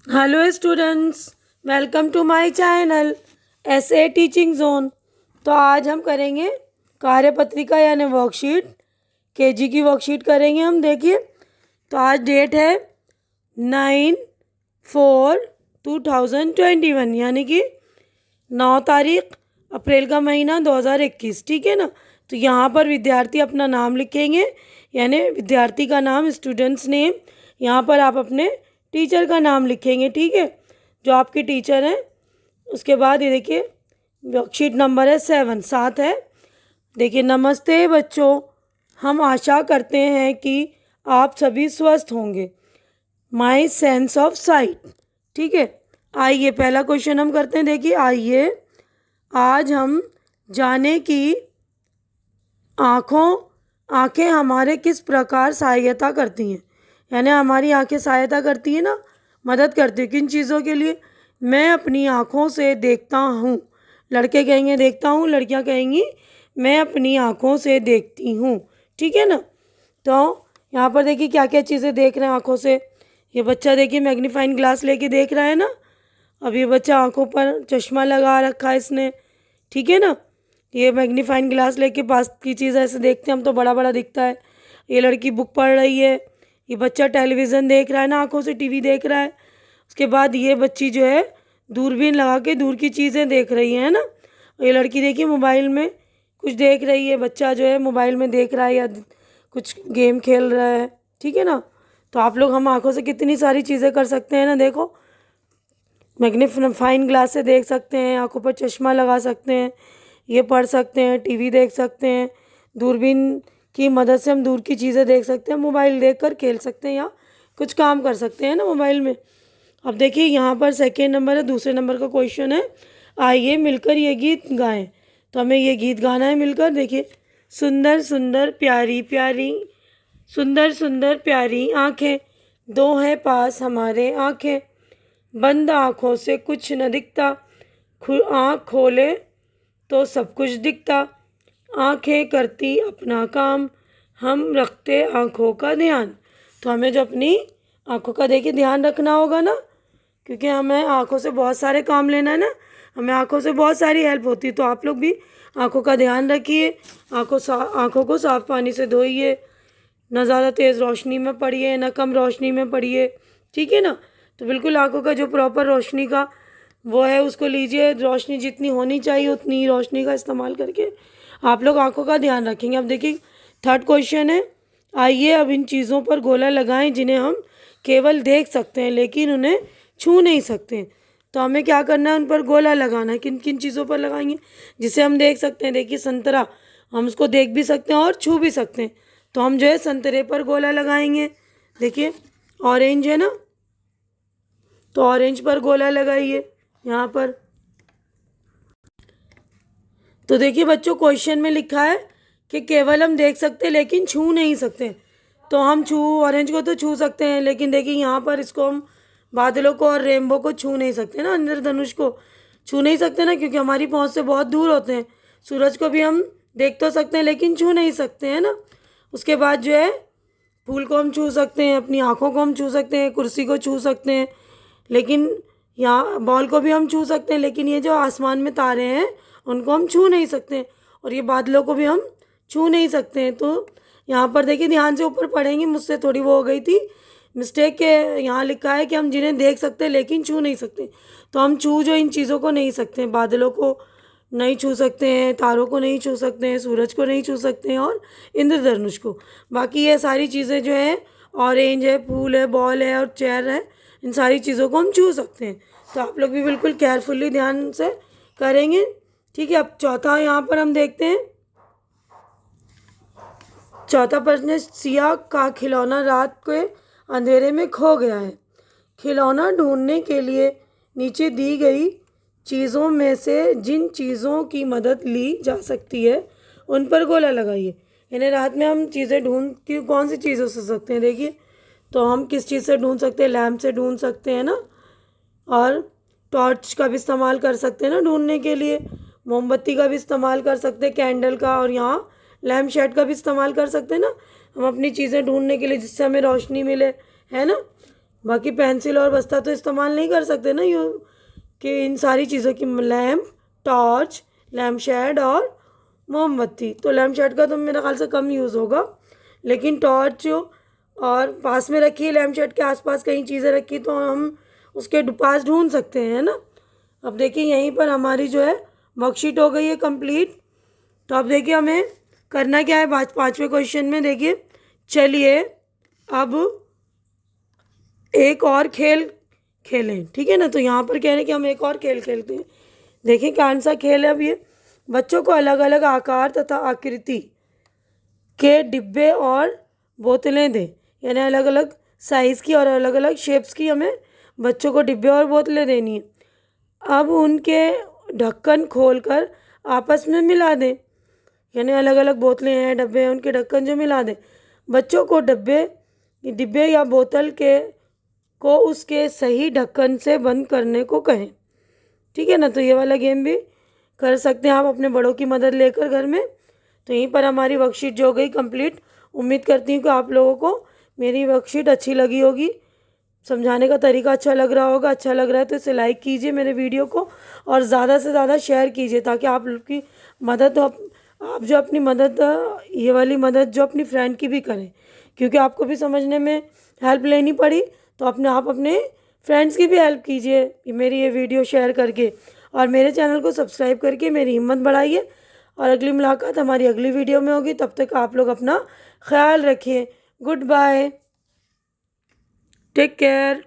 Hello students, welcome to my channel SA teaching zone. तो आज हम करेंगे कार्यपत्रिका यानी वर्कशीट। केजी की वर्कशीट करेंगे हम। देखिए, तो आज डेट है 9/4/2021 यानी कि 9 तारीख अप्रैल का महीना 2021। ठीक है ना। तो यहाँ पर विद्यार्थी अपना नाम लिखेंगे, यानी विद्यार्थी का नाम, स्टूडेंट्स नेम। यहाँ पर आप अपने टीचर का नाम लिखेंगे, ठीक है, जो आपके टीचर हैं। उसके बाद ये देखिए, वर्कशीट नंबर है 7 है। देखिए, नमस्ते बच्चों, हम आशा करते हैं कि आप सभी स्वस्थ होंगे। My sense of site. ठीक है, आइए पहला क्वेश्चन हम करते हैं। देखिए, आइए आज हम जाने कि आँखें हमारे किस प्रकार सहायता करती हैं। यानी हमारी आंखें सहायता करती है ना, मदद करती है किन चीज़ों के लिए। मैं अपनी आँखों से देखता हूँ। लड़के कहेंगे देखता हूँ, लड़कियाँ कहेंगी मैं अपनी आँखों से देखती हूँ। ठीक है ना। तो यहाँ पर देखिए क्या क्या चीज़ें देख रहे हैं आँखों से। ये बच्चा देखिए मैग्नीफाइंग ग्लास लेके देख रहा है ना। अब ये बच्चा आँखों पर चश्मा लगा रखा है इसने। ठीक है ना। ये मैग्नीफाइंग ग्लास लेके पास की चीज़ ऐसे देखते हैं हम तो बड़ा बड़ा दिखता है। ये लड़की बुक पढ़ रही है। ये बच्चा टेलीविज़न देख रहा है ना, आंखों से टीवी देख रहा है। उसके बाद ये बच्ची जो है दूरबीन लगा के दूर की चीज़ें देख रही है ना। ये लड़की देखिए मोबाइल में कुछ देख रही है। बच्चा जो है मोबाइल में देख रहा है या कुछ गेम खेल रहा है। ठीक है ना। तो आप लोग, हम आंखों से कितनी सारी चीज़ें कर सकते हैं ना। देखो, मैग्नीफाइंग ग्लास से देख सकते हैं, आंखों पर चश्मा लगा सकते हैं, ये पढ़ सकते हैं, टीवी देख सकते हैं, दूरबीन की मदद से हम दूर की चीज़ें देख सकते हैं, मोबाइल देखकर खेल सकते हैं या कुछ काम कर सकते हैं ना मोबाइल में। अब देखिए यहाँ पर सेकेंड नंबर है, दूसरे नंबर का क्वेश्चन है, आइए मिलकर ये गीत गाएं। तो हमें ये गीत गाना है मिलकर। देखिए, सुंदर सुंदर प्यारी प्यारी, सुंदर सुंदर प्यारी आँखें, दो हैं पास हमारे आँखें, बंद आँखों से कुछ न दिखता, आँख खोले तो सब कुछ दिखता, आँखें करती अपना काम, हम रखते आँखों का ध्यान। तो हमें जो अपनी आँखों का देखिए ध्यान रखना होगा ना, क्योंकि हमें आँखों से बहुत सारे काम लेना है ना, हमें आँखों से बहुत सारी हेल्प होती है। तो आप लोग भी आँखों का ध्यान रखिए, आँखों को साफ़ पानी से धोइए, ना ज़्यादा तेज़ रोशनी में पड़िए ना कम रोशनी में पड़िए। ठीक है ना। तो बिल्कुल आँखों का जो प्रॉपर रोशनी का वो है उसको लीजिए, रोशनी जितनी होनी चाहिए उतनी ही रोशनी का इस्तेमाल करके आप लोग आँखों का ध्यान रखेंगे। अब देखिए थर्ड क्वेश्चन है, आइए अब इन चीज़ों पर गोला लगाएं जिन्हें हम केवल देख सकते हैं लेकिन उन्हें छू नहीं सकते। तो हमें क्या करना है, उन पर गोला लगाना है। किन किन चीज़ों पर लगाएंगे जिसे हम देख सकते हैं। देखिए संतरा, हम उसको देख भी सकते हैं और छू भी सकते हैं। तो हम जो है संतरे पर गोला लगाएंगे। देखिए ऑरेंज है ना, तो ऑरेंज पर गोला लगाइए यहाँ पर। तो देखिए बच्चों, क्वेश्चन में लिखा है कि केवल हम देख सकते हैं लेकिन छू नहीं सकते। तो हम ऑरेंज को तो छू सकते हैं, लेकिन देखिए यहाँ पर इसको हम बादलों को और रेनबो को छू नहीं सकते ना, इंद्रधनुष को छू नहीं सकते ना, क्योंकि हमारी पहुँच से बहुत दूर होते हैं। सूरज को भी हम देख तो सकते हैं लेकिन छू नहीं सकते हैं ना। उसके बाद जो है फूल को हम छू सकते हैं, अपनी आँखों को हम छू सकते हैं, कुर्सी को छू सकते हैं, लेकिन यहाँ बॉल को भी हम छू सकते हैं, लेकिन ये जो आसमान में तारे हैं उनको हम छू नहीं सकते, और ये बादलों को भी हम छू नहीं सकते हैं। तो यहाँ पर देखिए ध्यान से ऊपर पढ़ेंगे, मुझसे थोड़ी वो हो गई थी मिस्टेक के। यहाँ लिखा है कि हम जिन्हें देख सकते हैं लेकिन छू नहीं सकते। तो हम छू जो इन चीज़ों को नहीं सकते हैं, बादलों को नहीं छू सकते हैं, तारों को नहीं छू सकते हैं, सूरज को नहीं छू सकते हैं और इंद्रधनुष को। बाकी ये सारी चीज़ें जो है, ऑरेंज है, फूल है, बॉल है और चेयर है, इन सारी चीज़ों को हम छू सकते हैं। तो आप लोग भी बिल्कुल केयरफुली ध्यान से करेंगे। ठीक है। अब चौथा यहाँ पर हम देखते हैं। चौथा प्रश्न है, सिया का खिलौना रात के अंधेरे में खो गया है। खिलौना ढूंढने के लिए नीचे दी गई चीज़ों में से जिन चीज़ों की मदद ली जा सकती है उन पर गोला लगाइए। यानी रात में हम चीज़ें ढूंढ की कौन सी चीज़ों से सकते हैं। देखिए, तो हम किस चीज़ से ढूंढ सकते हैं, लैम्प से ढूंढ सकते हैं ना, और टॉर्च का भी इस्तेमाल कर सकते हैं ना ढूंढने के लिए, मोमबत्ती का भी इस्तेमाल कर सकते हैं, कैंडल का, और यहाँ लैम्प शेड का भी इस्तेमाल कर सकते हैं ना हम अपनी चीज़ें ढूंढने के लिए जिससे हमें रोशनी मिले, है ना। बाकी पेंसिल और बस्ता तो इस्तेमाल नहीं कर सकते ना यूँ कि इन सारी चीज़ों की, लैम्प, टॉर्च, लैम्प शेड और मोमबत्ती। तो लैम्प शेड का तो मेरे ख्याल से कम यूज़ होगा, लेकिन टॉर्च जो और पास में रखी है, लैम्प शेड के आसपास कई चीज़ें रखी तो हम उसके पास ढूंढ सकते हैं, है ना। अब देखिए यहीं पर हमारी जो है वर्कशीट हो गई है कंप्लीट। तो अब देखिए हमें करना क्या है पाँचवें क्वेश्चन में। देखिए चलिए अब एक और खेल खेलें, ठीक है ना। तो यहाँ पर कह रहे हैं कि हम एक और खेल खेलते हैं। देखिए कौन सा खेल है अब ये। बच्चों को अलग अलग आकार तथा आकृति के डिब्बे और बोतलें दें, यानी अलग अलग साइज़ की और अलग अलग शेप्स की हमें बच्चों को डिब्बे और बोतलें देनी है। अब उनके ढक्कन खोलकर आपस में मिला दें, यानी अलग अलग बोतलें हैं, डब्बे हैं, उनके ढक्कन जो मिला दें। बच्चों को डिब्बे या बोतल को उसके सही ढक्कन से बंद करने को कहें, ठीक है ना। तो ये वाला गेम भी कर सकते हैं आप अपने बड़ों की मदद लेकर घर में। तो यहीं पर हमारी वर्कशीट जो हो गई कंप्लीट। उम्मीद करती हूँ कि आप लोगों को मेरी वर्कशीट अच्छी लगी होगी, समझाने का तरीका अच्छा लग रहा होगा। अच्छा लग रहा है तो इसे लाइक कीजिए मेरे वीडियो को, और ज़्यादा से ज़्यादा शेयर कीजिए, ताकि आप लोग की मदद तो आप जो अपनी मदद, ये वाली मदद जो अपनी फ्रेंड की भी करें, क्योंकि आपको भी समझने में हेल्प लेनी पड़ी तो आप अपने फ्रेंड्स की भी हेल्प कीजिए मेरी ये वीडियो शेयर करके, और मेरे चैनल को सब्सक्राइब करके मेरी हिम्मत बढ़ाइए। और अगली मुलाकात हमारी अगली वीडियो में होगी। तब तक आप लोग अपना ख्याल रखिए। Good bye, take care.